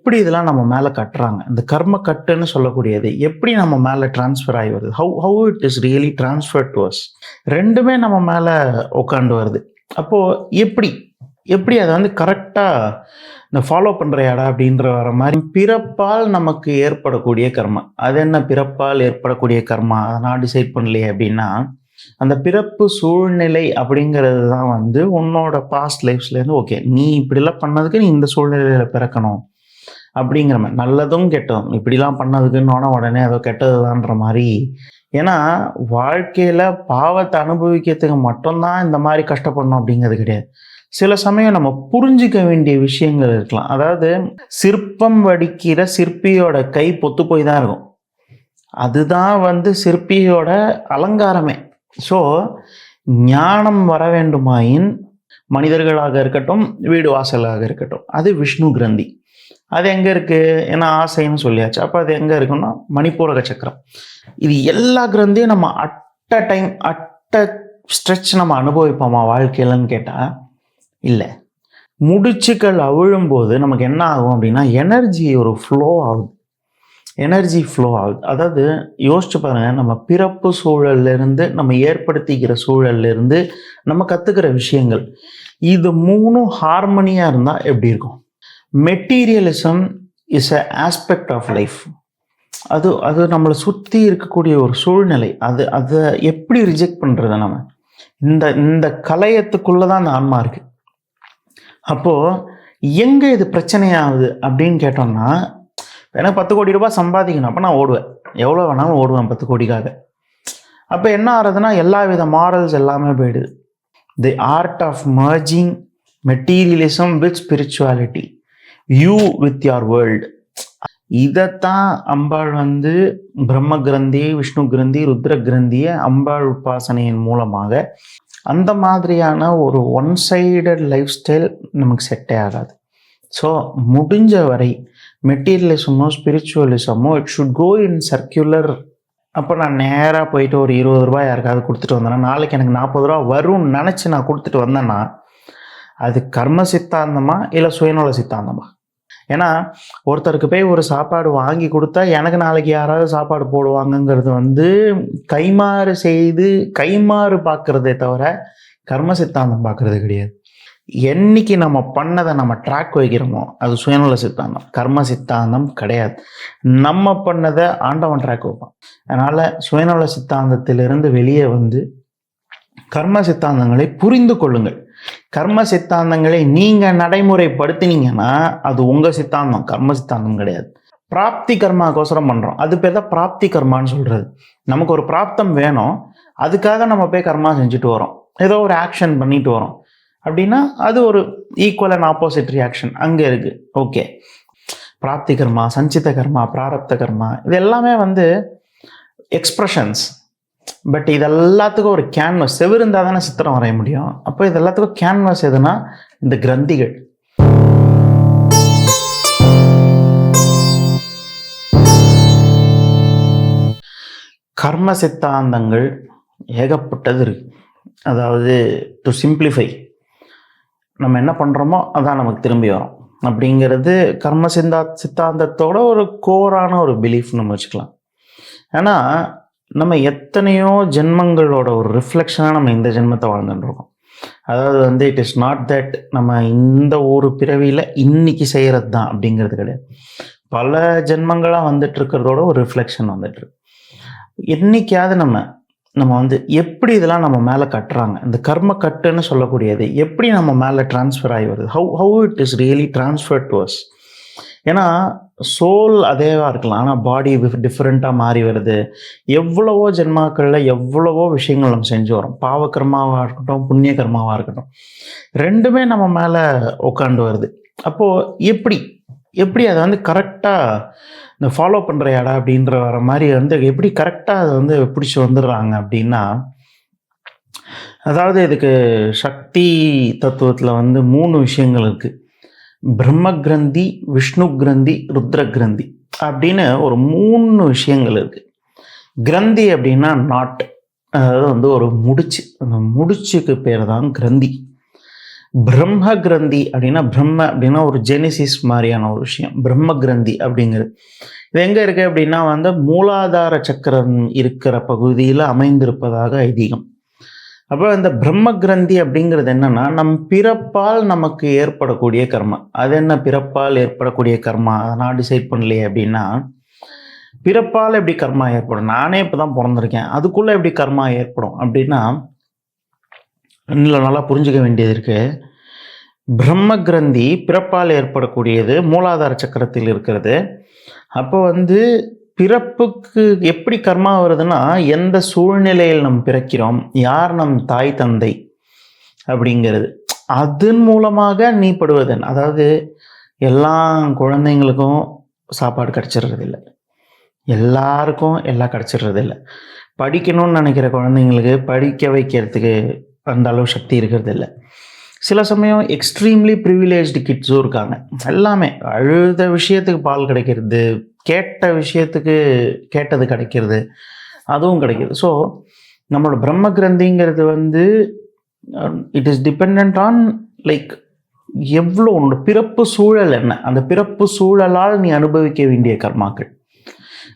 எப்படி இதெல்லாம் நம்ம மேலே கட்டுறாங்க, இந்த கர்ம கட்டுன்னு சொல்லக்கூடியது எப்படி நம்ம மேலே டிரான்ஸ்ஃபர் ஆகி வருது, how it is really transfer to us, ரெண்டுமே நம்ம மேலே உட்காந்து வருது. அப்போது எப்படி எப்படி அதை வந்து கரெக்டாக இந்த ஃபாலோ பண்ணுறியாடா அப்படின்ற வர மாதிரி பிறப்பால் நமக்கு ஏற்படக்கூடிய கர்மா. அது என்ன பிறப்பால் ஏற்படக்கூடிய கர்மா, அதை நான் டிசைட் பண்ணலையே அப்படின்னா, அந்த பிறப்பு சூழ்நிலை அப்படிங்கிறது தான் வந்து உன்னோட பாஸ்ட் லைஃப்ஸ்லேருந்து ஓகே நீ இப்படிலாம் பண்ணதுக்கு நீ இந்த சூழ்நிலையில் பிறக்கணும் அப்படிங்கிற மாதிரி, நல்லதும் கெட்டதும் இப்படிலாம் பண்ணதுக்குன்னு உடனே அதோ கெட்டதுதான்ற மாதிரி. ஏன்னா வாழ்க்கையில் பாவத்தை அனுபவிக்கிறதுக்கு மட்டும்தான் இந்த மாதிரி கஷ்டப்படணும் அப்படிங்கிறது கிடையாது. சில சமயம் நம்ம புரிஞ்சிக்க வேண்டிய விஷயங்கள் இருக்கலாம். அதாவது சிற்பம் வடிக்கிற சிற்பியோட கை பொத்து போய் தான் இருக்கும், அதுதான் வந்து சிற்பியோட அலங்காரமே. ஸோ ஞானம் வர வேண்டுமாயின் மனிதர்களாக இருக்கட்டும், வீடு வாசலாக இருக்கட்டும், அது விஷ்ணு கிரந்தி. அது எங்கே இருக்குது, ஏன்னா ஆசைன்னு சொல்லியாச்சு. அப்போ அது எங்கே இருக்குன்னா மணிப்பூரக சக்கரம். இது எல்லா கிரந்தியும் நம்ம அட்ட டைம் அட்ட ஸ்ட்ரெச் நம்ம அனுபவிப்போமா வாழ்க்கையிலன்னு கேட்டால் இல்லை. முடிச்சுக்கள் அவிழும்போது நமக்கு என்ன ஆகும் அப்படின்னா எனர்ஜி ஒரு ஃப்ளோ ஆகுது, எனர்ஜி ஃப்ளோ ஆகுது. அதாவது யோசிச்சு பாருங்கள், நம்ம பிறப்பு சூழல்லேருந்து நம்ம ஏற்படுத்திக்கிற சூழல்லேருந்து நம்ம கற்றுக்கிற விஷயங்கள் இது மூணும் ஹார்மனியாக இருந்தால் எப்படி இருக்கும். Materialism is a aspect of life. அது அது நம்மளை சுற்றி இருக்கக்கூடிய ஒரு சூழ்நிலை. அதை எப்படி ரிஜெக்ட் பண்ணுறது நம்ம, இந்த கலையத்துக்குள்ளே தான் அந்த ஆன்மா இருக்குது. அப்போது எங்கே இது பிரச்சனையாகுது அப்படின்னு கேட்டோம்னா, எனக்கு 10 கோடி ரூபாய் சம்பாதிக்கணும், அப்போ நான் ஓடுவேன், எவ்வளோ வேணாலும் ஓடுவேன் 10 கோடிக்காக. அப்போ என்ன ஆகுதுன்னா எல்லா வித மாரல்ஸ் எல்லாமே போயிடுது. The art of merging materialism with spirituality, you with your world. இதைத்தான் அம்பாள் வந்து பிரம்ம கிரந்தி, விஷ்ணு கிரந்தி, ருத்ர கிரந்தியை அம்பாள் உபாசனையின் மூலமாக அந்த மாதிரியான ஒரு ஒன் சைடட் லைஃப் ஸ்டைல் நமக்கு செட்டே ஆகாது. ஸோ முடிஞ்ச வரை மெட்டீரியலிசமோ ஸ்பிரிச்சுவலிசமோ it should go in circular. அப்போ நான் நேராக போயிட்டு ஒரு 20 ரூபாய் யாருக்காவது கொடுத்துட்டு வந்தேன்னா, நாளைக்கு எனக்கு 40 ரூபா வரும்னு நினச்சி நான் கொடுத்துட்டு வந்தேன்னா அது கர்ம சித்தாந்தமா இல்லை சுயநல சித்தாந்தமா? ஏன்னா ஒருத்தருக்கு போய் ஒரு சாப்பாடு வாங்கி கொடுத்தா எனக்கு நாளைக்கு யாராவது சாப்பாடு போடுவாங்கங்கிறது வந்து கைமாறு செய்து கைமாறு பார்க்குறதே தவிர கர்ம சித்தாந்தம் பார்க்குறது கிடையாது. என்னைக்கு நம்ம பண்ணதை நம்ம ட்ராக் வைக்கிறோமோ அது சுயநல சித்தாந்தம், கர்ம சித்தாந்தம் கிடையாது. நம்ம பண்ணதை ஆண்டவன் ட்ராக் வைப்பான். அதனால் சுயநல சித்தாந்தத்திலிருந்து வெளியே வந்து கர்ம சித்தாந்தங்களை புரிந்து கொள்ளுங்கள். கர்ம சித்தாந்தங்களை நீங்கள் நடைமுறைப்படுத்தினீங்கன்னா அது உங்கள் சித்தாந்தம், கர்ம சித்தாந்தம் கிடையாது. பிராப்தி கர்மாக்கோசரம் பண்ணுறோம், அது பேர் தான் பிராப்தி கர்மான்னு சொல்கிறது. நமக்கு ஒரு பிராப்தம் வேணும், அதுக்காக நம்ம போய் கர்மா செஞ்சுட்டு வரோம், ஏதோ ஒரு ஆக்ஷன் பண்ணிட்டு வரோம் அப்படின்னா அது ஒரு ஈக்குவல் அண்ட் ஆப்போசிட் ரியாக்ஷன் அங்கே இருக்குது. ஓகே, பிராப்தி கர்மா, சஞ்சித கர்மா, பிராரப்த கர்மா இது எல்லாமே வந்து எக்ஸ்பிரஷன்ஸ். பட் இது எல்லாத்துக்கும் ஒரு கேன்வஸ், செவ்வறு இருந்தால் தானே சித்திரம் வரைய முடியும். அப்போ இது எல்லாத்துக்கும் கேன்வஸ் எதுனா இந்த கிரந்திகள். கர்ம சித்தாந்தங்கள் ஏகப்பட்டது இருக்கு. அதாவது டு சிம்பிளிஃபை, நம்ம என்ன பண்ணுறோமோ அதான் நமக்கு திரும்பி வரும் அப்படிங்கிறது கர்ம சித்தாந்தத்தோட ஒரு கோரான ஒரு பிலீஃப் நம்ம வச்சுக்கலாம். ஏன்னா நம்ம எத்தனையோ ஜென்மங்களோட ஒரு ரிஃப்ளெக்ஷனாக நம்ம இந்த ஜென்மத்தை வாழ்ந்துட்டுருக்கோம். அதாவது வந்து இட் இஸ் நாட் தட் நம்ம இந்த ஒரு பிறவியில் இன்னைக்கு செய்கிறது தான் அப்படிங்கிறது கிடையாது. பல ஜென்மங்களாக வந்துட்டு இருக்கிறதோட ஒரு ரிஃப்ளெக்ஷன் வந்துட்டுருக்கு. என்னைக்காவது நம்ம வந்து எப்படி இதெல்லாம் நம்ம மேலே கட்டுறாங்க, இந்த கர்ம கட்டுன்னு சொல்லக்கூடியது எப்படி நம்ம மேலே டிரான்ஸ்ஃபர் ஆகி வருது, how it is really transfer to us. ஏன்னா சோல் அதேவாக இருக்கலாம், ஆனால் பாடி டிஃப்ரெண்ட்டாக மாறி வருது. எவ்வளவோ ஜென்மாக்களில் எவ்வளவோ விஷயங்கள் நம்ம செஞ்சு வரோம், பாவ கர்மாவாக இருக்கட்டும், புண்ணிய கர்மாவாக இருக்கட்டும், ரெண்டுமே நம்ம மேலே உட்காந்து வருது. அப்போது எப்படி அதை வந்து கரெக்டாக இந்த ஃபாலோ பண்ணுறியாடா அப்படின்ற வர மாதிரி வந்து எப்படி கரெக்டாக அதை வந்து பிடிச்சி வந்துடுறாங்க அப்படின்னா, அதாவது இதுக்கு சக்தி தத்துவத்தில் வந்து 3 விஷயங்கள் இருக்குது. பிரம்ம கிரந்தி, விஷ்ணு கிரந்தி, ருத்ர கிரந்தி அப்படின்னு ஒரு 3 விஷயங்கள் இருக்குது. கிரந்தி அப்படின்னா நாட், அதாவது வந்து ஒரு முடிச்சு, அந்த முடிச்சுக்கு பேர் தான் கிரந்தி. பிரம்ம கிரந்தி அப்படின்னா பிரம்ம அப்படின்னா ஒரு ஜெனிசிஸ் மாதிரியான ஒரு விஷயம். பிரம்ம கிரந்தி அப்படிங்கிறது இது எங்கே இருக்குது அப்படின்னா வந்து மூலாதார சக்கரம் இருக்கிற பகுதியில் அமைந்திருப்பதாக ஐதீகம். அப்போ இந்த பிரம்ம கிரந்தி அப்படிங்கிறது என்னன்னா, நம் பிறப்பால் நமக்கு ஏற்படக்கூடிய கர்மா. அது என்ன பிறப்பால் ஏற்படக்கூடிய கர்மா, அதை நான் டிசைட் பண்ணலையே அப்படின்னா, பிறப்பால் எப்படி கர்மா ஏற்படும், நானே இப்போ தான் பிறந்திருக்கேன், அதுக்குள்ளே எப்படி கர்மா ஏற்படும் அப்படின்னா, நல்லா புரிஞ்சுக்க வேண்டியது இருக்கு. பிரம்ம கிரந்தி பிறப்பால் ஏற்படக்கூடியது, மூலாதார சக்கரத்தில் இருக்கிறது. அப்போ வந்து பிறப்புக்கு எப்படி கர்மா வருதுன்னா, எந்த சூழ்நிலையில் நம்ம பிறக்கிறோம், யார் நம் தாய் தந்தை அப்படிங்கிறது, அதன் மூலமாக நீ படுவதன். அதாவது எல்லா குழந்தைங்களுக்கும் சாப்பாடு கிடச்சிடுறது இல்லை, எல்லாருக்கும் எல்லாம் கிடச்சிடுறது இல்லை. படிக்கணும்னு நினைக்கிற குழந்தைங்களுக்கு படிக்க வைக்கிறதுக்கு அந்த அளவு சக்தி இருக்கிறது இல்லை. சில சமயம் எக்ஸ்ட்ரீம்லி ப்ரிவிலேஜ்டு கிட்ஸும் இருக்காங்க. எல்லாமே அழுத விஷயத்துக்கு பால் கிடைக்கிறது, கேட்ட விஷயத்துக்கு கேட்டது கிடைக்கிறது, அதுவும் கிடைக்கிது. ஸோ நம்மளோட பிரம்ம கிரந்திங்கிறது வந்து it is depend on like எவ்வளோ உன்னோட பிறப்பு சூழல் என்ன, அந்த பிறப்பு சூழலால் நீ அனுபவிக்க வேண்டிய கர்மாக்கள்,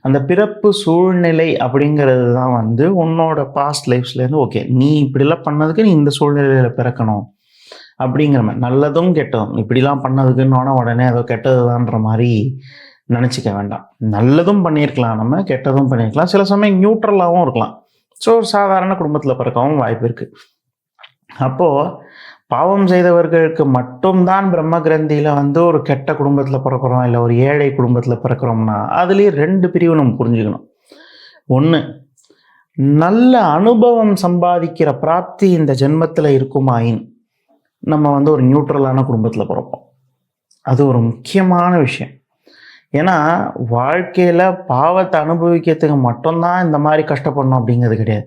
அந்த பிறப்பு சூழ்நிலை அப்படிங்கிறது தான் வந்து உன்னோட பாஸ்ட் லைஃப்ஸ்லேருந்து ஓகே நீ இப்படிலாம் பண்ணதுக்கு நீ இந்த சூழ்நிலையில் பிறக்கணும் அப்படிங்கிற மாதிரி. நல்லதும் கெட்டதும் இப்படிலாம் பண்ணதுக்குன்னு உடனே ஏதோ கெட்டதுதான்ற மாதிரி நினச்சிக்க வேண்டாம். நல்லதும் பண்ணியிருக்கலாம், நம்ம கெட்டதும் பண்ணியிருக்கலாம், சில சமயம் நியூட்ரலாகவும் இருக்கலாம். ஸோ ஒரு சாதாரண குடும்பத்தில் பிறக்கவும் வாய்ப்பு இருக்குது. அப்போது பாவம் செய்தவர்களுக்கு மட்டும்தான் பிரம்ம கிரந்தியில் வந்து ஒரு கெட்ட குடும்பத்தில் பிறக்கிறோம், இல்லை ஒரு ஏழை குடும்பத்தில் பிறக்கிறோம்னா அதுலேயே 2 பிரிவு நம்ம புரிஞ்சுக்கணும். ஒன்று, நல்ல அனுபவம் சம்பாதிக்கிற பிராப்தி இந்த ஜென்மத்தில் இருக்குமாயின் நம்ம வந்து ஒரு நியூட்ரலான குடும்பத்தில் பிறப்போம். அது ஒரு முக்கியமான விஷயம். ஏன்னா வாழ்க்கையில் பாவத்தை அனுபவிக்கிறதுக்கு மட்டும்தான் இந்த மாதிரி கஷ்டப்படணும் அப்படிங்கிறது கிடையாது.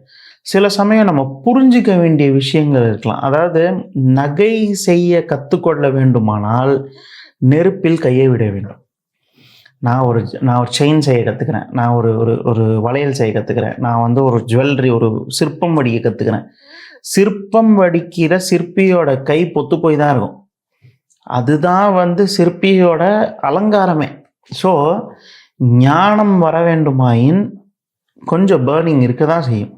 சில சமயம் நம்ம புரிஞ்சிக்க வேண்டிய விஷயங்கள் இருக்கலாம். அதாவது நகை செய்ய கற்றுக்கொள்ள வேண்டுமானால் நெருப்பில் கையை விட வேண்டும். நான் ஒரு செயின் செய்ய கற்றுக்கிறேன், நான் ஒரு ஒரு வளையல் செய்ய கற்றுக்கிறேன், நான் வந்து ஒரு ஜுவல்லரி ஒரு சிற்பம் வடிக்க கற்றுக்கிறேன். சிற்பம் வடிக்கிற சிற்பியோட கை பொத்து போய் தான் இருக்கும். அதுதான் வந்து சிற்பியோட அலங்காரமே. ஸோ ஞானம் வர வேண்டுமாயின் கொஞ்சம் பேர்னிங் இருக்க தான் செய்யும்.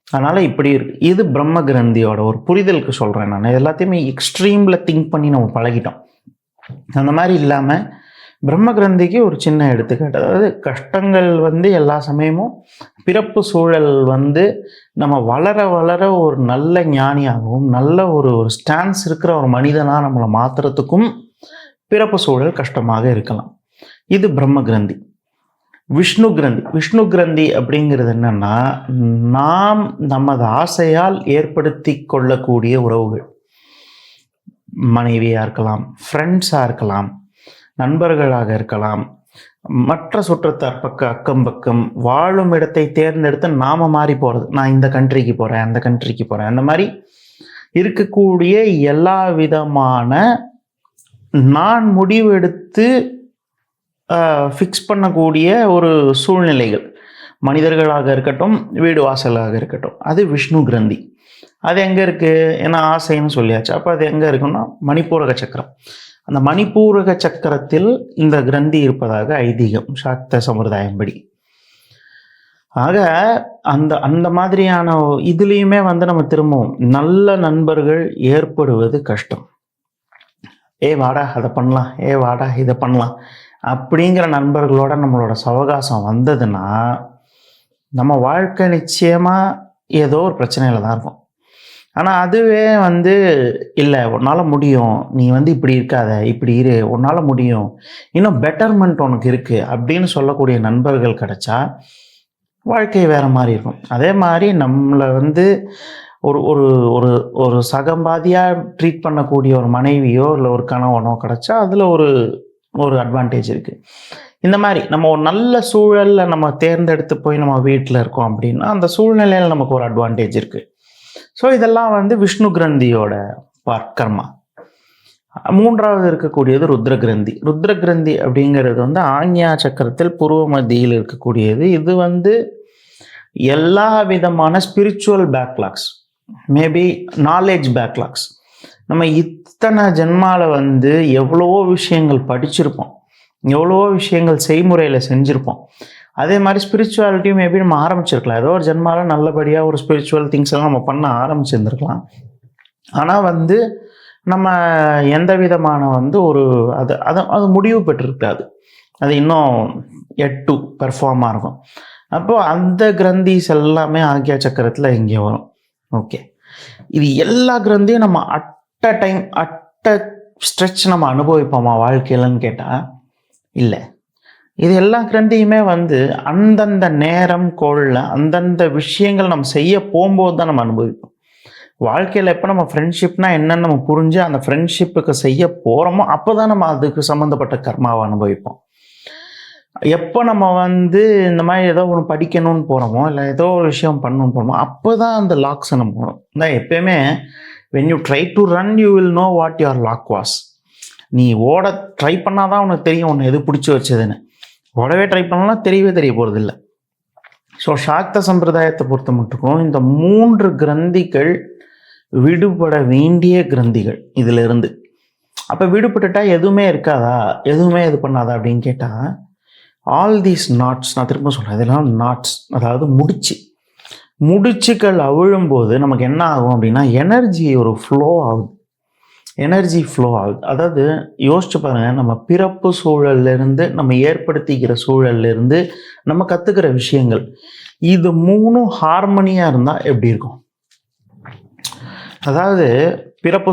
அதனால் இப்படி இருக்கு. இது பிரம்ம கிரந்தியோட ஒரு புரிதலுக்கு சொல்கிறேன். நான் எல்லாத்தையுமே எக்ஸ்ட்ரீமில் திங்க் பண்ணி நம்ம பழகிட்டோம். அந்த மாதிரி இல்லாமல் பிரம்ம கிரந்திக்கு ஒரு சின்ன எடுத்துக்காட்டு. அதாவது கஷ்டங்கள் வந்து எல்லா சமயமும் பிறப்பு சூழல் வந்து நம்ம வளர வளர ஒரு நல்ல ஞானியாகவும் நல்ல ஒரு ஸ்டான்ஸ் இருக்கிற ஒரு மனிதனாக நம்மளை மாற்றுறதுக்கும் பிறப்பு சூழல் கஷ்டமாக இருக்கலாம். இது பிரம்ம கிரந்தி. விஷ்ணு கிரந்தி அப்படிங்கிறது என்னன்னா, நாம் நமது ஆசையால் ஏற்படுத்தி கொள்ளக்கூடிய உறவுகள், மனைவியாக இருக்கலாம், ஃப்ரெண்ட்ஸாக இருக்கலாம், நண்பர்களாக இருக்கலாம், மற்ற சுற்றத்தார் அக்கம் பக்கம் வாழும் இடத்தை தேர்ந்தெடுத்து நாம மாறி போகிறது. நான் இந்த கண்ட்ரிக்கு போகிறேன், அந்த கண்ட்ரிக்கு போகிறேன், அந்த மாதிரி இருக்கக்கூடிய எல்லா விதமான நான் முடிவெடுத்து ஃபிக்ஸ் பண்ணக்கூடிய ஒரு சூழ்நிலைகள், மனிதர்களாக இருக்கட்டும், வீடு வாசலாக இருக்கட்டும், அது விஷ்ணு கிரந்தி. அது எங்கே இருக்குது? ஏன்னா ஆசைன்னு சொல்லியாச்சு. அப்போ அது எங்கே இருக்குன்னா மணிப்பூரக சக்கரம். அந்த மணிப்பூரக சக்கரத்தில் இந்த கிரந்தி இருப்பதாக ஐதீகம், சாக்த சம்பிரதாயம்படி. ஆக அந்த மாதிரியான இதுலேயுமே வந்து நம்ம திரும்பவும் நல்ல நண்பர்கள் ஏற்படுவது கஷ்டம். வாடா அதை பண்ணலாம், வாடா இதை பண்ணலாம் அப்படிங்கிற நண்பர்களோட நம்மளோட சவகாசம் வந்ததுன்னா நம்ம வாழ்க்கை நிச்சயமாக ஏதோ ஒரு பிரச்சனையில் தான் இருக்கும். ஆனால் அதுவே வந்து இல்லை, உன்னால் முடியும், நீ வந்து இப்படி இருக்காத, இப்படி இரு, உன்னால் முடியும், இன்னும் பெட்டர்மெண்ட் உனக்கு இருக்குது அப்படின்னு சொல்லக்கூடிய நண்பர்கள் கிடைச்சா வாழ்க்கை வேறு மாதிரி இருக்கும். அதே மாதிரி நம்மளை வந்து ஒரு ஒரு ஒரு ஒரு சகம்பாதியாக ட்ரீட் பண்ணக்கூடிய ஒரு மனைவியோ இல்லை ஒரு கணவனோ கிடைச்சா அதில் ஒரு அட்வான்டேஜ் இருக்குது. இந்த மாதிரி நம்ம ஒரு நல்ல சூழலில் நம்ம தேர்ந்தெடுத்து போய் நம்ம வீட்டில் இருக்கோம் அப்படின்னா அந்த சூழ்நிலையில் நமக்கு ஒரு அட்வான்டேஜ் இருக்குது. ஸோ இதெல்லாம் வந்து விஷ்ணு கிரந்தியோட கர்மா. மூன்றாவது இருக்கக்கூடியது ருத்ர கிரந்தி அப்படிங்கிறது வந்து ஆக்ஞா சக்கரத்தில் பூர்வ மத்தியில் இருக்கக்கூடியது. இது வந்து எல்லா விதமான spiritual backlogs, maybe knowledge backlogs, நம்ம இத்தனை ஜென்மால வந்து எவ்வளவோ விஷயங்கள் படிச்சிருப்போம், எவ்வளவோ விஷயங்கள் செய்முறையில் செஞ்சுருப்போம். அதே மாதிரி ஸ்பிரிச்சுவாலிட்டியும் மேபி நம்ம ஆரம்பிச்சிருக்கலாம். ஏதோ ஒரு ஜென்மால நல்லபடியாக ஒரு ஸ்பிரிச்சுவல் திங்ஸ் எல்லாம் நம்ம பண்ண ஆரம்பிச்சிருந்துருக்கலாம். ஆனால் வந்து நம்ம எந்த விதமான வந்து ஒரு அது அது அது முடிவு பெற்றிருக்காது. அது இன்னும் டு பெர்ஃபார்மாக இருக்கும். அப்போது அந்த கிரந்திஸ் எல்லாமே ஆக்யா சக்கரத்தில் இங்கே வரும். ஓகே, இது எல்லா கிரந்தியும் நம்ம at a time at a stretch நம்ம அனுபவிப்போமா வாழ்க்கையிலன்னு கேட்டால் இல்லை. இது எல்லா கிரந்தியுமே வந்து அந்தந்த நேரம் கோளில் அந்தந்த விஷயங்கள் நம்ம செய்ய போகும்போது தான் நம்ம அனுபவிப்போம். வாழ்க்கையில் எப்போ நம்ம ஃப்ரெண்ட்ஷிப்னா என்னன்னு நம்ம புரிஞ்சு அந்த ஃப்ரெண்ட்ஷிப்புக்கு செய்ய போகிறோமோ அப்போ தான் நம்ம அதுக்கு சம்மந்தப்பட்ட கர்மாவை அனுபவிப்போம். எப்போ நம்ம வந்து இந்த மாதிரி ஏதோ ஒன்று படிக்கணும்னு போகிறோமோ இல்லை ஏதோ ஒரு விஷயம் பண்ணணும்னு போகிறோமோ அப்போ தான் அந்த லாக்ஸை நம்ம போகணும். நான் எப்பயுமே when you try to run you will know what your lock was. நீ ஓட ட்ரை பண்ணால் தான் உனக்கு தெரியும் உன்னை எது பிடிச்சி வச்சதுன்னு. ஓடவே ட்ரை பண்ணலாம் தெரிய போகிறதில்ல. ஸோ சாக்த சம்பிரதாயத்தை பொறுத்த மட்டுக்கும் இந்த 3 கிரந்திகள் விடுபட வேண்டிய கிரந்திகள் இதிலிருந்து. அப்போ விடுபட்டுட்டா எதுவுமே இருக்காதா, எதுவுமே இது பண்ணாதா அப்படின்னு கேட்டால் ஆல் தீஸ் நாட்ஸ், நான் திரும்ப சொல்கிறேன், இதெல்லாம் நாட்ஸ், அதாவது முடிச்சுக்கள் அவிழும்போது நமக்கு என்ன ஆகும் அப்படின்னா எனர்ஜி ஒரு ஃப்ளோ ஆகுது. அதாவது யோசிச்சு பாருங்கள், நம்ம பிறப்பு சூழல்லேருந்து நம்ம ஏற்படுத்திக்கிற சூழல்லேருந்து நம்ம கற்றுக்கிற விஷயங்கள் இது 3 ஹார்மனியாக இருந்தால் எப்படி இருக்கும்? அதாவது பிறப்பு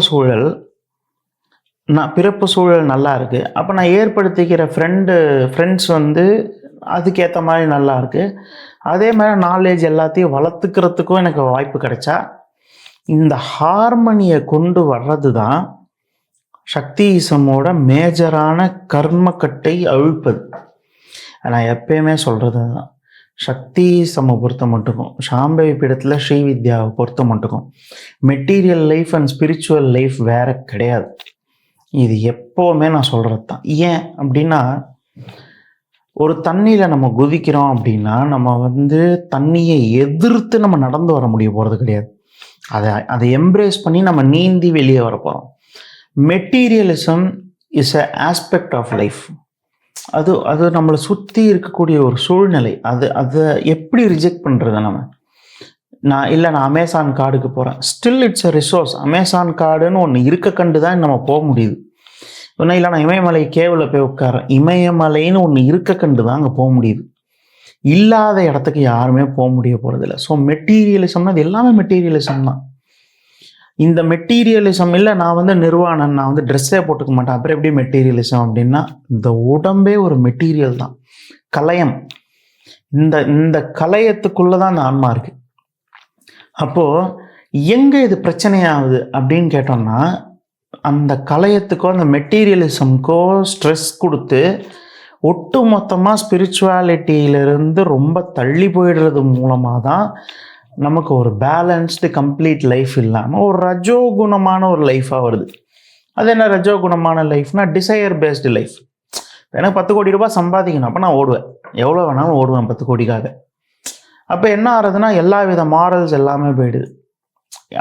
சூழல் நல்லா இருக்குது, அப்போ நான் ஏற்படுத்திக்கிற ஃப்ரெண்ட்ஸ் வந்து அதுக்கேற்ற மாதிரி நல்லா இருக்குது. அதே மாதிரி நாலேஜ் எல்லாத்தையும் வளர்த்துக்கிறதுக்கும் எனக்கு வாய்ப்பு கிடைச்சா இந்த ஹார்மனியை கொண்டு வர்றது தான் சக்தியிசமோட மேஜரான கர்மக்கட்டை அவிழ்ப்பது. நான் எப்பயுமே சொல்கிறது தான், சக்தியிசமை பொறுத்த மட்டுக்கும், சாம்பவி பீடத்தில் ஸ்ரீவித்யாவை பொறுத்த மட்டுக்கும் material life and spiritual life வேற கிடையாது. இது எப்போவுமே நான் சொல்கிறது தான். ஏன் அப்படின்னா, ஒரு தண்ணியில் நம்ம குதிக்கிறோம் அப்படின்னா நம்ம வந்து தண்ணியை எதிர்த்து நம்ம நடந்து வர முடிய போகிறது கிடையாது. அதை எம்ப்ரேஸ் பண்ணி நம்ம நீந்தி வெளியே வர போகிறோம். Materialism is a aspect of life. அது நம்மளை சுற்றி இருக்கக்கூடிய ஒரு சூழ்நிலை. அதை எப்படி ரிஜெக்ட் பண்ணுறது? நான் அமேசான் காடுக்கு போகிறேன், still it's a resource. Amazon காடுன்னு ஒன்று இருக்க கண்டு தான் நம்ம போக முடியுது. இல்லை நான் இமயமலை கேவில் போய் உட்காரேன், இமயமலைன்னு ஒன்று இருக்க கண்டு தான் அங்கே போக முடியுது. இல்லாத இடத்துக்கு யாருமே போக முடிய போகிறதில்ல. ஸோ மெட்டீரியலிசம்னா அது எல்லாமே மெட்டீரியலிசம் தான். இந்த மெட்டீரியலிசம் இல்லை, நான் வந்து நிர்வாணன், நான் வந்து ட்ரெஸ்ஸே போட்டுக்க மாட்டேன், அப்புறம் எப்படி மெட்டீரியலிசம் அப்படின்னா, இந்த உடம்பே ஒரு மெட்டீரியல் தான், கலயம். இந்த கலயத்துக்குள்ளே தான் அந்த ஆன்மா இருக்குது. அப்போது எங்கே இது பிரச்சனையாகுது அப்படின்னு கேட்டோம்னா, அந்த கலயத்துக்கோ அந்த மெட்டீரியலிசம்க்கோ ஸ்ட்ரெஸ் கொடுத்து ஒட்டு மொத்தமாக ஸ்பிரிச்சுவாலிட்டியிலிருந்து ரொம்ப தள்ளி போயிடுறது மூலமாக தான் நமக்கு ஒரு பேலன்ஸ்டு கம்ப்ளீட் லைஃப் இல்லாமல் ஒரு ரஜோகுணமான ஒரு லைஃபாக வருது. அது என்ன ரஜோகுணமான லைஃப்னா, டிசையர் பேஸ்டு லைஃப். எனக்கு 10 கோடி ரூபாய் சம்பாதிக்கணும், அப்போ நான் ஓடுவேன், எவ்வளோ வேணாலும் ஓடுவேன் 10 கோடிக்காக. அப்போ என்ன ஆகுதுன்னா எல்லா வித மாரல்ஸ் எல்லாமே போயிடுது.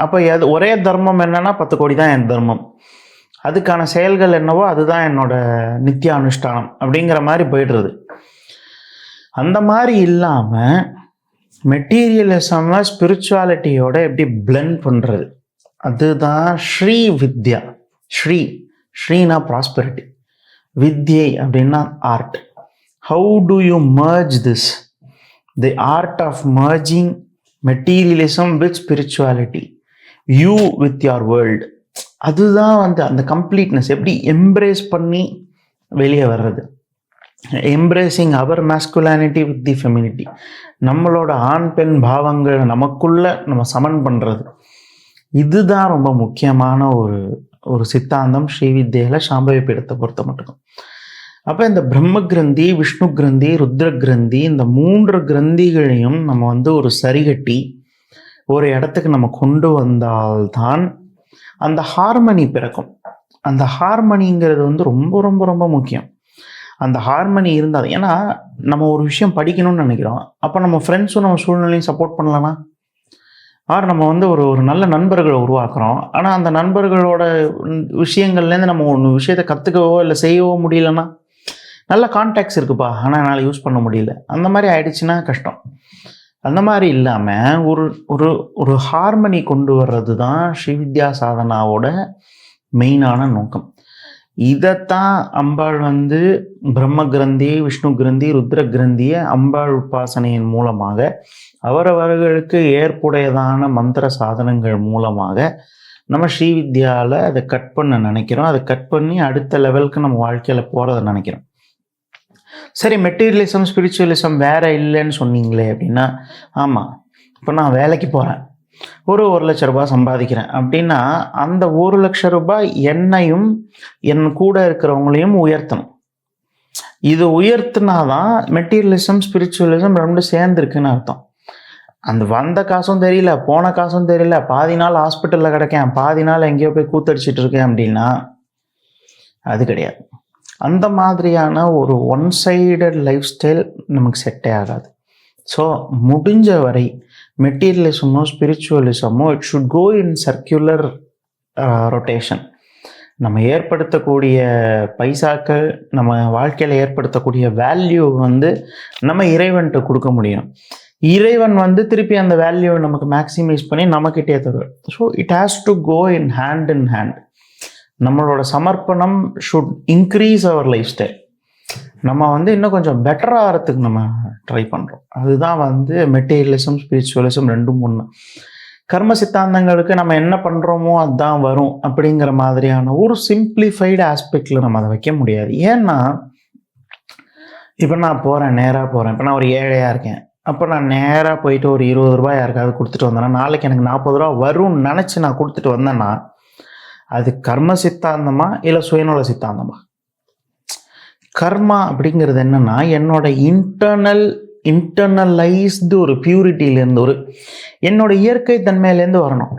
அப்போ ஒரே தர்மம் என்னன்னா 10 கோடி தான் என் தர்மம், அதுக்கான செயல்கள் என்னவோ அதுதான் என்னோட நித்திய அனுஷ்டானம் அப்படிங்கிற மாதிரி போயிடுறது. அந்த மாதிரி இல்லாமல் மெட்டீரியலிசம் ஸ்பிரிச்சுவாலிட்டியோட எப்படி பிளெண்ட் பண்ணுறது, அதுதான் ஸ்ரீ வித்யா. ஸ்ரீனா ப்ராஸ்பெரிட்டி, வித்யை அப்படின்னா art. How do you merge this? The art of merging materialism with spirituality, you with your world. அதுதான் வந்து அந்த கம்ப்ளீட்னஸ். எப்படி எம்ப்ரேஸ் பண்ணி வெளியே வர்றது, embracing our masculinity with the femininity, நம்மளோட ஆண் பெண் பாவங்களை நமக்குள்ள நம்ம சமன் பண்ணுறது. இதுதான் ரொம்ப முக்கியமான ஒரு சித்தாந்தம் ஸ்ரீவித்யில சாம்பவி பீடத்தை பொறுத்த மட்டும். அப்போ இந்த பிரம்ம கிரந்தி, விஷ்ணு கிரந்தி, ருத்ர கிரந்தி, இந்த 3 கிரந்திகளையும் நம்ம வந்து ஒரு சரிகட்டி ஒரு இடத்துக்கு நம்ம கொண்டு வந்தால்தான் அந்த ஹார்மனி பிறக்கும். அந்த ஹார்மனிங்கிறது வந்து ரொம்ப ரொம்ப ரொம்ப முக்கியம். அந்த ஹார்மனி இருந்தால், ஏன்னா நம்ம ஒரு விஷயம் படிக்கணும்னு நினைக்கிறோம், அப்போ நம்ம ஃப்ரெண்ட்ஸும் நம்ம சூழ்நிலையும் சப்போர்ட் பண்ணலன்னா ஆர் நம்ம வந்து ஒரு ஒரு நல்ல நண்பர்களை உருவாக்குறோம். ஆனால் அந்த நண்பர்களோட விஷயங்கள்லேருந்து நம்ம ஒன்று விஷயத்தை கற்றுக்கவோ இல்லை செய்யவோ முடியலன்னா, நல்ல கான்டாக்ட்ஸ் இருக்குப்பா, ஆனால் என்னால் யூஸ் பண்ண முடியல, அந்த மாதிரி ஆயிடுச்சுன்னா கஷ்டம். அந்த மாதிரி இல்லாமல் ஒரு ஒரு ஒரு ஹார்மனி கொண்டு வர்றது தான் ஸ்ரீவித்யா சாதனாவோட மெயினான நோக்கம். இதைத்தான் அம்பாள் வந்து பிரம்ம கிரந்தி, விஷ்ணு கிரந்தி, ருத்ர கிரந்தியை அம்பாள் உபாசனையின் மூலமாக அவரவர்களுக்கு ஏற்புடையதான மந்திர சாதனங்கள் மூலமாக நம்ம ஸ்ரீவித்யாவில் அதை கட் பண்ண நினைக்கிறோம். அதை கட் பண்ணி அடுத்த லெவலுக்கு நம்ம வாழ்க்கையில் போகிறத நினைக்கிறோம். சரி, மெட்டீரியலிசம் ஸ்பிரிச்சுவலிசம் வேற இல்லைன்னு சொன்னீங்களே அப்படின்னா, ஆமாம், இப்போ நான் வேலைக்கு போகிறேன், ஒரு 1,00,000 ரூபாய் சம்பாதிக்கிறேன் அப்படின்னா, அந்த 1,00,000 ரூபாய் என்னையும் என் கூட இருக்கிறவங்களையும் உயர்த்தணும். இது உயர்த்தினாதான் மெட்டீரியலிசம் ஸ்பிரிச்சுவலிசம் ரெண்டும் சேர்ந்துருக்குன்னு அர்த்தம். அந்த வந்த காசும் தெரியல, போன காசும் தெரியல, பாதி நாள் ஹாஸ்பிட்டலில் கிடக்கேன், பாதி நாள் எங்கேயோ போய் கூத்தடிச்சிட்டு இருக்கேன் அப்படின்னா அது கிடையாது. அந்த மாதிரியான ஒரு ஒன் சைடட் லைஃப் ஸ்டைல் நமக்கு செட்டே ஆகாது. ஸோ முடிஞ்ச வரை மெட்டீரியலிசமோ ஸ்பிரிச்சுவலிசமோ it should go in circular rotation. நம்ம ஏற்படுத்தக்கூடிய பைசாக்கள், நம்ம வாழ்க்கையில் ஏற்படுத்தக்கூடிய வேல்யூ வந்து நம்ம இறைவன்கிட்ட கொடுக்க முடியும். இறைவன் வந்து திருப்பி அந்த வேல்யூவை நமக்கு மேக்ஸிமைஸ் பண்ணி நமக்கிட்டே தருவார். So it has to go in hand. நம்மளோட சமர்ப்பணம் should increase our lifestyle. நம்ம வந்து இன்னும் கொஞ்சம் பெட்டராக ஆகிறதுக்கு நம்ம ட்ரை பண்ணுறோம். அதுதான் வந்து மெட்டீரியலிசம் ஸ்பிரிச்சுவலிசம் ரெண்டும் ஒன்று. கர்ம சித்தாந்தங்களுக்கு நம்ம என்ன பண்ணுறோமோ அதுதான் வரும் அப்படிங்கிற மாதிரியான ஒரு சிம்பிளிஃபைடு ஆஸ்பெக்டில் நம்ம அதை வைக்க முடியாது. ஏன்னா இப்போ நான் நேராக போகிறேன், இப்போ நான் ஒரு ஏழையாக இருக்கேன், அப்போ நான் நேராக போயிட்டு ஒரு 20 ரூபாய் யாருக்காவது கொடுத்துட்டு வந்தேன்னா, நாளைக்கு எனக்கு 40 ரூபா வரும்னு நினச்சி நான் கொடுத்துட்டு வந்தேன்னா, அது கர்ம சித்தாந்தமா இல்லை சுயநல சித்தாந்தமா? கர்மா அப்படிங்கிறது என்னன்னா, என்னோட இன்டர்னலைஸ்டு ஒரு பியூரிட்டியிலேருந்து, ஒரு என்னோட இயற்கை தன்மையிலேருந்து வரணும்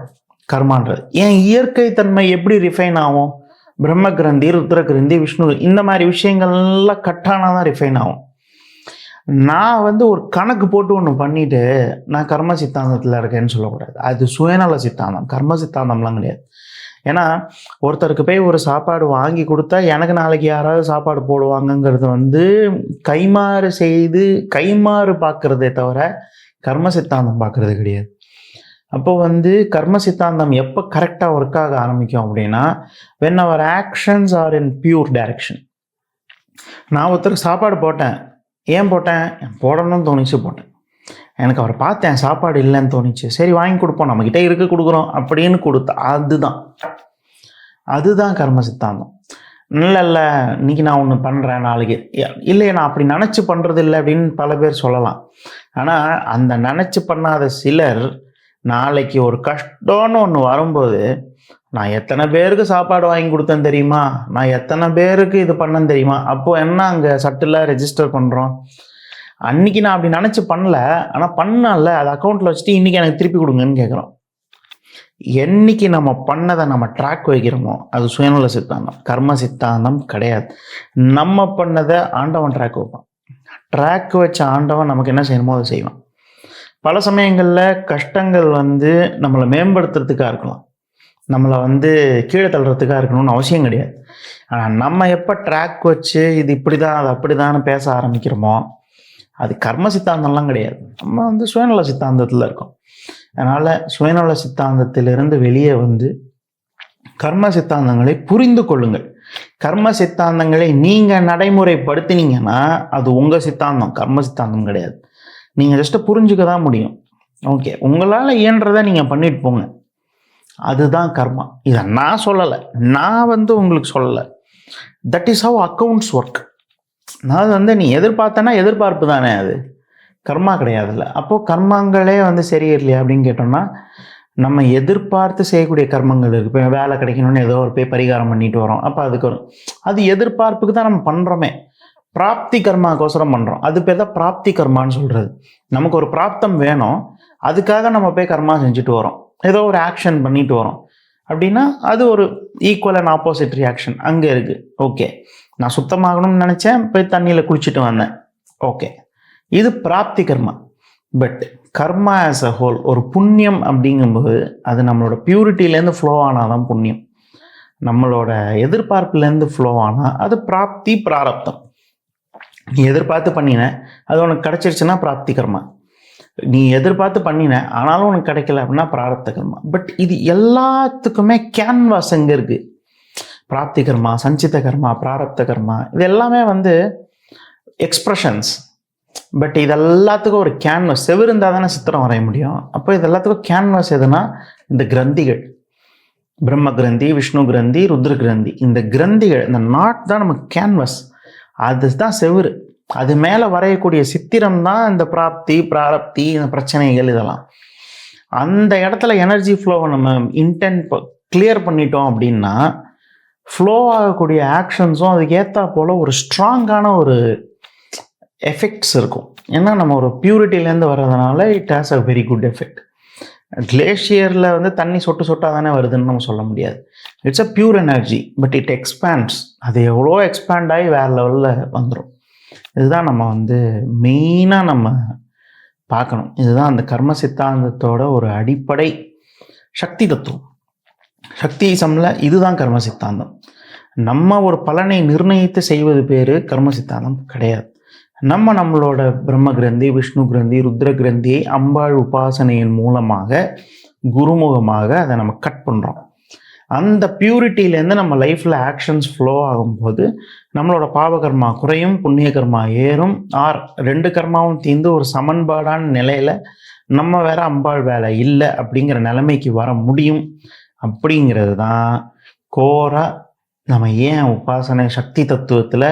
கர்மான்றது. என் இயற்கை தன்மை எப்படி ரிஃபைன் ஆகும்? பிரம்ம கிரந்தி, ருத்ர கிரந்தி, விஷ்ணு, இந்த மாதிரி விஷயங்கள்லாம் கட்டானா தான் ரிஃபைன் ஆகும். நான் வந்து ஒரு கணக்கு போட்டு ஒன்று பண்ணிட்டு நான் கர்ம சித்தாந்தத்தில் இருக்கேன்னு சொல்லக்கூடாது. அது சுயநல சித்தாந்தம், கர்ம சித்தாந்தம்லாம் கிடையாது. ஏன்னா ஒருத்தருக்கு போய் ஒரு சாப்பாடு வாங்கி கொடுத்தா எனக்கு நாளைக்கு யாராவது சாப்பாடு போடுவாங்கங்கிறது வந்து கைமாறு பார்க்கறதே தவிர கர்ம சித்தாந்தம் பார்க்கறது கிடையாது. அப்போ வந்து கர்ம சித்தாந்தம் எப்போ கரெக்டாக ஒர்க் ஆக ஆரம்பிக்கும் அப்படின்னா, when our actions are in pure direction. நான் ஒருத்தருக்கு சாப்பாடு போட்டேன், ஏன் போட்டேன்? போடணும்னு தோணிச்சு போட்டேன். எனக்கு அவரை பார்த்தேன், சாப்பாடு இல்லைன்னு தோணிச்சு, சரி வாங்கி கொடுப்போம், நம்மக்கிட்ட இருக்க கொடுக்குறோம் அப்படின்னு கொடுத்தா அதுதான் கர்ம சித்தாந்தம். இல்லை இன்னைக்கு நான் ஒன்று பண்ணுறேன், நாளைக்கு இல்லையே நான் அப்படி நினச்சி பண்ணுறது இல்லை அப்படின்னு பல பேர் சொல்லலாம். ஆனால் அந்த நினச்சி பண்ணாத சிலர் நாளைக்கு ஒரு கஷ்டம்னு ஒன்று வரும்போது, நான் எத்தனை பேருக்கு சாப்பாடு வாங்கி கொடுத்தேன் தெரியுமா, நான் எத்தனை பேருக்கு இது பண்ணேன்னு தெரியுமா, அப்போது என்ன அங்கே சட்டில் ரெஜிஸ்டர் பண்ணுறோம். அன்னைக்கு நான் அப்படி நினச்சி பண்ணல, ஆனால் பண்ணல, அதை அக்கௌண்ட்டில் வச்சுட்டு இன்றைக்கி எனக்கு திருப்பி கொடுங்கன்னு கேட்குறோம். என்னைக்கு நம்ம பண்ணதை நம்ம ட்ராக் வைக்கிறோமோ அது சுயநல சித்தாந்தம், கர்ம சித்தாந்தம் கிடையாது. நம்ம பண்ணதை ஆண்டவன் ட்ராக் வைப்பான். ட்ராக் வச்ச ஆண்டவன் நமக்கு என்ன செய்யணுமோ அதை செய்வான். பல சமயங்களில் கஷ்டங்கள் வந்து நம்மளை மேம்படுத்துறதுக்காக இருக்கலாம், நம்மளை வந்து கீழே தள்ளுறதுக்காக இருக்கணும்னு அவசியம் கிடையாது. ஆனால் நம்ம எப்போ ட்ராக் வச்சு இது இப்படி தான் அது அப்படி தான்னு பேச ஆரம்பிக்கிறோமோ அது கர்ம சித்தாந்தம்லாம் கிடையாது. நம்ம வந்து சுயநல சித்தாந்தத்தில் இருக்கோம். அதனால் சுயநல சித்தாந்தத்திலிருந்து வெளியே வந்து கர்ம சித்தாந்தங்களை புரிந்து கொள்ளுங்கள். கர்ம சித்தாந்தங்களை நீங்கள் நடைமுறைப்படுத்தினீங்கன்னா அது உங்கள் சித்தாந்தம், கர்ம சித்தாந்தம் கிடையாது. நீங்கள் ஜஸ்ட்டு புரிஞ்சுக்க தான் முடியும். ஓகே, உங்களால் இயன்றதை நீங்கள் பண்ணிட்டு போங்க, அதுதான் கர்மா. இதை நான் சொல்லலை, நான் வந்து உங்களுக்கு சொல்லலை. That is how accounts work. அதாவது வந்து நீ எதிர்பார்த்தனா எதிர்பார்ப்பு தானே, அது கர்மா கிடையாதுல்ல. அப்போது கர்மங்களே வந்து சரியில்லையா அப்படின்னு கேட்டோம்னா, நம்ம எதிர்பார்த்து செய்யக்கூடிய கர்மங்கள் இருக்குது. இப்போ வேலை கிடைக்கணும்னு ஏதோ ஒரு போய் பரிகாரம் பண்ணிட்டு வரோம், அப்போ அதுக்கு அது எதிர்பார்ப்புக்கு தான் நம்ம பண்ணுறோமே. பிராப்தி கர்மாக்கோசரம் பண்ணுறோம், அது பேர் தான் பிராப்தி கர்மான்னு சொல்கிறது. நமக்கு ஒரு பிராப்தம் வேணும், அதுக்காக நம்ம போய் கர்மா செஞ்சுட்டு வரோம், ஏதோ ஒரு ஆக்ஷன் பண்ணிட்டு வரோம் அப்படின்னா அது ஒரு ஈக்குவல் அண்ட் ஆப்போசிட் ரியாக்ஷன் அங்கே இருக்குது. ஓகே, நான் சுத்தமாகணும்னு நினச்சேன், போய் தண்ணியில் குளிச்சுட்டு வந்தேன், ஓகே, இது பிராப்தி கர்மா. But karma as a whole, ஒரு புண்ணியம் அப்படிங்கும்போது அது நம்மளோட பியூரிட்டிலேருந்து ஃப்ளோ ஆனால் தான் புண்ணியம். நம்மளோட எதிர்பார்ப்புலேருந்து ஃப்ளோ ஆனால் அது பிராப்தி பிராரப்தம். நீ எதிர்பார்த்து பண்ணின, அது உனக்கு கிடைச்சிருச்சுன்னா பிராப்தி கர்மா. நீ எதிர்பார்த்து பண்ணின ஆனாலும் உனக்கு கிடைக்கல அப்படின்னா பிராரப்த கர்மா. பட் இது எல்லாத்துக்குமே கேன்வாஸ் எங்கே இருக்குது? பிராப்தி கர்மா, சஞ்சித கர்மா, பிராரப்த கர்மா, இது எல்லாமே வந்து எக்ஸ்பிரஷன்ஸ். பட் இது எல்லாத்துக்கும் ஒரு கேன்வாஸ், செவ்வறு இருந்தால் தானே சித்திரம் வரைய முடியும். அப்போ இது எல்லாத்துக்கும் கேன்வாஸ் எதுனா இந்த கிரந்திகள், பிரம்ம கிரந்தி, விஷ்ணு கிரந்தி, ருத்ர கிரந்தி. இந்த கிரந்திகள், இந்த நாட் தான் நமக்கு கேன்வாஸ், அதுதான் செவ்வறு. அது மேலே வரையக்கூடிய சித்திரம் தான் இந்த பிராப்தி பிராரப்தி, இந்த பிரச்சனைகள் இதெல்லாம். அந்த இடத்துல எனர்ஜி ஃப்ளோவை நம்ம இன்டென்ட் கிளியர் பண்ணிட்டோம் அப்படின்னா ஃப்ளோ ஆகக்கூடிய ஆக்ஷன்ஸும் அதுக்கு ஏற்றா போல் ஒரு ஸ்ட்ராங்கான ஒரு எஃபெக்ட்ஸ் இருக்கும். ஏன்னா நம்ம ஒரு பியூரிட்டிலேருந்து வர்றதுனால it has a very good effect. கிளேஷியரில் வந்து தண்ணி சொட்டு சொட்டாக தானே வருதுன்னு நம்ம சொல்ல முடியாது. It's a pure energy, but it expands. அது எவ்வளோ எக்ஸ்பேண்ட் ஆகி வேறு லெவலில் வந்துடும். இதுதான் நம்ம வந்து மெயினாக நம்ம பார்க்கணும். இதுதான் அந்த கர்ம சித்தாந்தத்தோட ஒரு அடிப்படை சக்தி தத்துவம். சக்திசமில் இதுதான் கர்ம சித்தாந்தம். நம்ம ஒரு பலனை நிர்ணயித்து செய்வது பேர் கர்ம சித்தாந்தம் கிடையாது. நம்மளோட பிரம்ம கிரந்தி, விஷ்ணு கிரந்தி, ருத்ர கிரந்தியை அம்பாள் உபாசனையின் மூலமாக குருமுகமாக அதை நம்ம கட் பண்ணுறோம். அந்த பியூரிட்டியிலேருந்து நம்ம லைஃப்பில் ஆக்ஷன்ஸ் ஃப்ளோ ஆகும்போது நம்மளோட பாவகர்மா குறையும், புண்ணிய கர்மா ஏறும். ரெண்டு கர்மாவும் தீர்ந்து ஒரு சமன்பாடான நிலையில் நம்ம வேற அம்பாள் வேலை இல்லை அப்படிங்கிற நிலைமைக்கு வர முடியும். அப்படிங்கிறது தான் கோரா நம்ம ஏன் உபாசனை சக்தி தத்துவத்தில்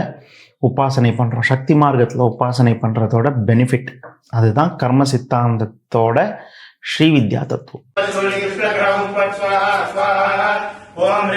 உபாசனை பண்ணுறோம், சக்தி மார்க்கத்தில் உபாசனை பண்ணுறதோட பெனிஃபிட். அதுதான் கர்ம சித்தாந்தத்தோட ஸ்ரீவித்யா தத்துவம். ஓம்